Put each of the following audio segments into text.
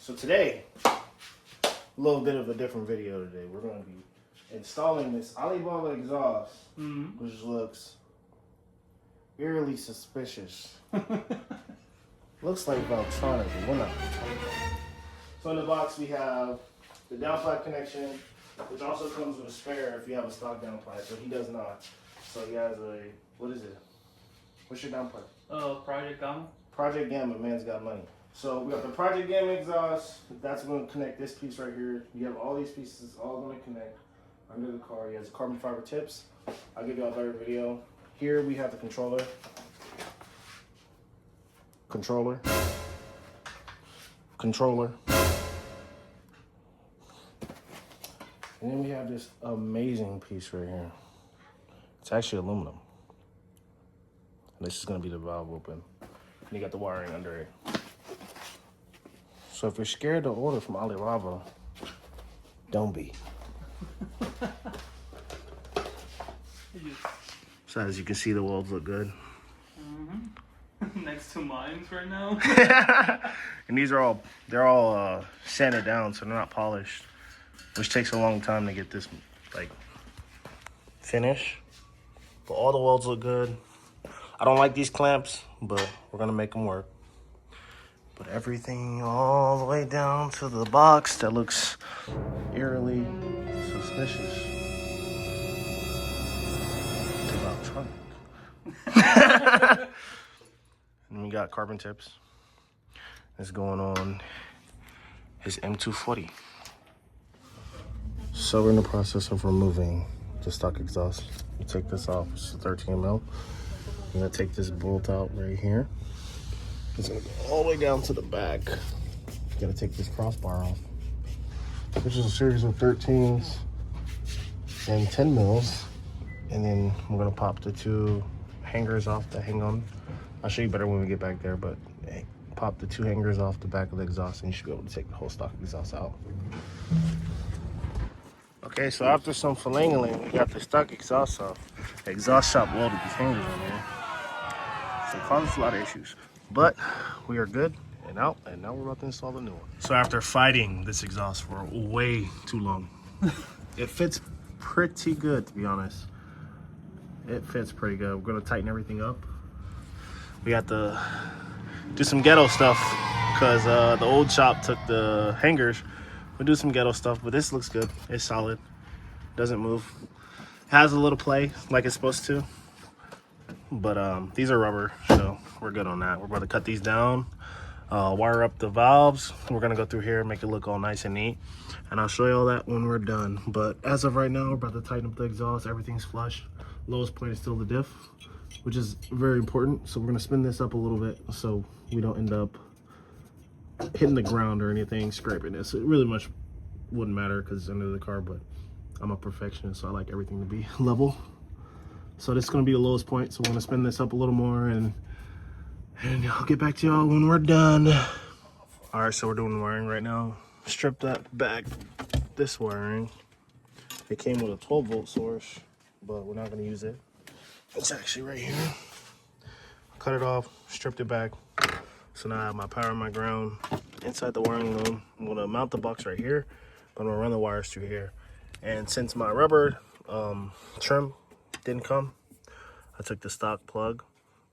So today, a little bit of a different video today. We're going to be installing this Alibaba exhaust, which looks eerily suspicious. Looks like Valtronic, but we're not. So in the box we have the downpipe connection, which also comes with a spare if you have a stock downpipe, but he does not. So he has a, what is it? What's your downpipe? Project Gamma. Project Gamma, man's got money. So we got the Project Gamma exhaust. That's going to connect this piece right here. You have all these pieces all going to connect under the car. He has carbon fiber tips. I'll give you a better video. Here we have the controller. Controller. And then we have this amazing piece right here. It's actually aluminum. And this is going to be the valve open. And you got the wiring under it. So if you're scared to order from Alibaba, don't be. So as you can see, the welds look good. Next to mine right now. And these are they're all sanded down, so they're not polished, which takes a long time to get this like finish. But all the welds look good. I don't like these clamps, but we're gonna make them work. But everything all the way down to the box that looks eerily suspicious. It's about Trump. And we got carbon tips. That's going on his M240. So we're in the process of removing the stock exhaust. You take this off, it's 13 mil. I'm gonna take this bolt out right here. It's gonna go all the way down to the back. Gotta take this crossbar off, which is a series of 13s and 10 mils. And then I'm gonna pop the two hangers off that hang on. I'll show you better when we get back there, but hey, pop the two hangers off the back of the exhaust and you should be able to take the whole stock exhaust out. Okay, so after some finagling, we got the stock exhaust off. The exhaust shop welded these hangers on there. So it caused a lot of issues. But we are good and out, and now we're about to install the new one. So after fighting this exhaust for way too long, it fits pretty good, to be honest. It fits pretty good. We're gonna tighten everything up. We got to do some ghetto stuff because the old shop took the hangers. We'll do some ghetto stuff, but this looks good. It's solid, doesn't move. Has a little play like it's supposed to. But these are rubber, so we're good on that. We're about to cut these down, wire up the valves. We're gonna go through here, make it look all nice and neat. And I'll show you all that when we're done. But as of right now, we're about to tighten up the exhaust. Everything's flush. Lowest point is still the diff, which is very important. So we're gonna spin this up a little bit so we don't end up hitting the ground or anything, scraping this. It really much wouldn't matter because it's under the car, but I'm a perfectionist, so I like everything to be level. So this is gonna be the lowest point, so we're gonna spin this up a little more and I'll get back to y'all when we're done. All right, so we're doing the wiring right now. Strip that back, this wiring. It came with a 12-volt source, but we're not gonna use it. It's actually right here. Cut it off, stripped it back. So now I have my power and my ground inside the wiring loom. I'm gonna mount the box right here, but I'm gonna run the wires through here. And since my rubber trim didn't come, I took the stock plug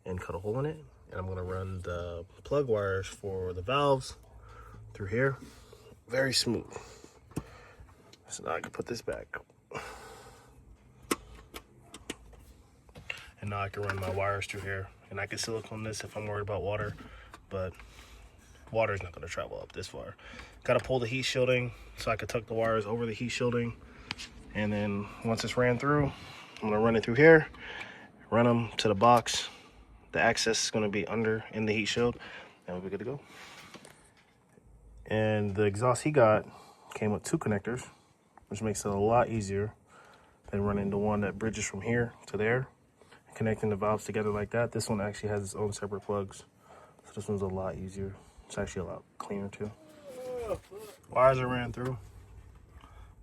and cut a hole in it, and I'm gonna run the plug wires for the valves through here. Very smooth. So now I can put this back. And now I can run my wires through here, and I can silicone this if I'm worried about water, but water's not gonna travel up this far. Gotta pull the heat shielding so I can tuck the wires over the heat shielding. And then once it's ran through, I'm gonna run it through here, run them to the box. The access is gonna be under in the heat shield, and we'll be good to go. And the exhaust he got came with two connectors, which makes it a lot easier than running the one that bridges from here to there, connecting the valves together like that. This one actually has its own separate plugs, so this one's a lot easier. It's actually a lot cleaner too. Wires are ran through.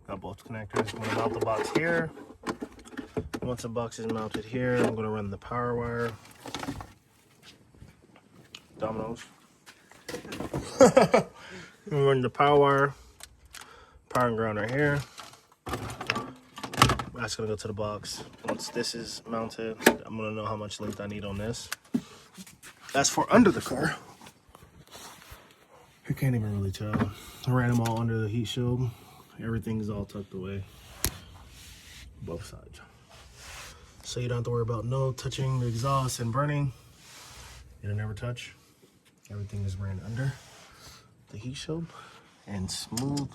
Got both connectors. I'm gonna mount the box here. Once the box is mounted here, I'm gonna run the power wire. Dominoes. When run the power wire. Power and ground right here. That's gonna go to the box. Once this is mounted, I'm gonna know how much length I need on this. As for under the car, you can't even really tell. I ran them all under the heat shield. Everything's all tucked away, both sides. So you don't have to worry about no touching the exhaust and burning. It'll never touch. Everything is ran under the heat shield and smooth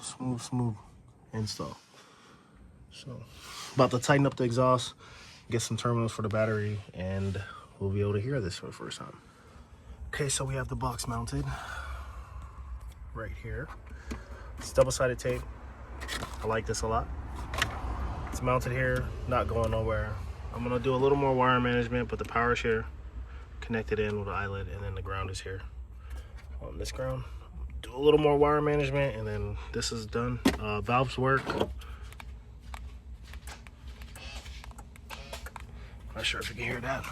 install. So about to tighten up the exhaust, get some terminals for the battery, and we'll be able to hear this for the first time. Okay, so we have the box mounted right here. It's double-sided tape. I like this a lot. It's mounted here, not going nowhere. I'm gonna do a little more wire management, but the power's here, connected in with the eyelet, and then the ground is here. On this ground, do a little more wire management, and then this is done. Valves work. Not sure if you can hear that.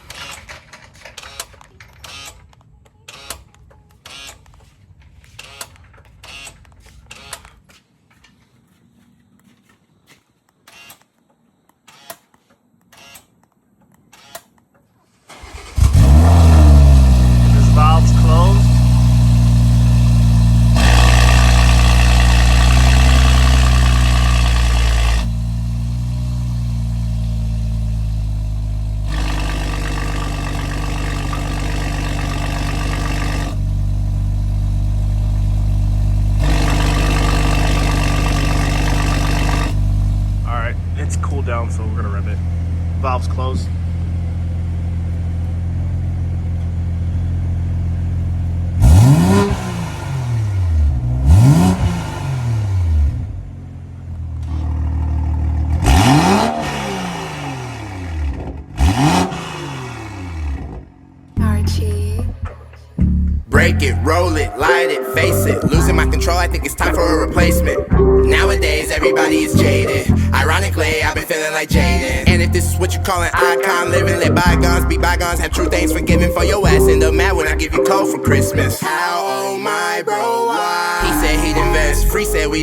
This valve's closed. It's cooled down, so we're gonna rev it. Valve's closed. Break it, roll it, light it, face it. Losing my control, I think it's time for a replacement. Nowadays, everybody is jaded. Ironically, I've been feeling like Jaden. And if this is what you call an icon living, let bygones be bygones. Have true things forgiven for your ass. End up mad when I give you cold for Christmas. How old my bro? Why? He said he'd invest. Free said we'd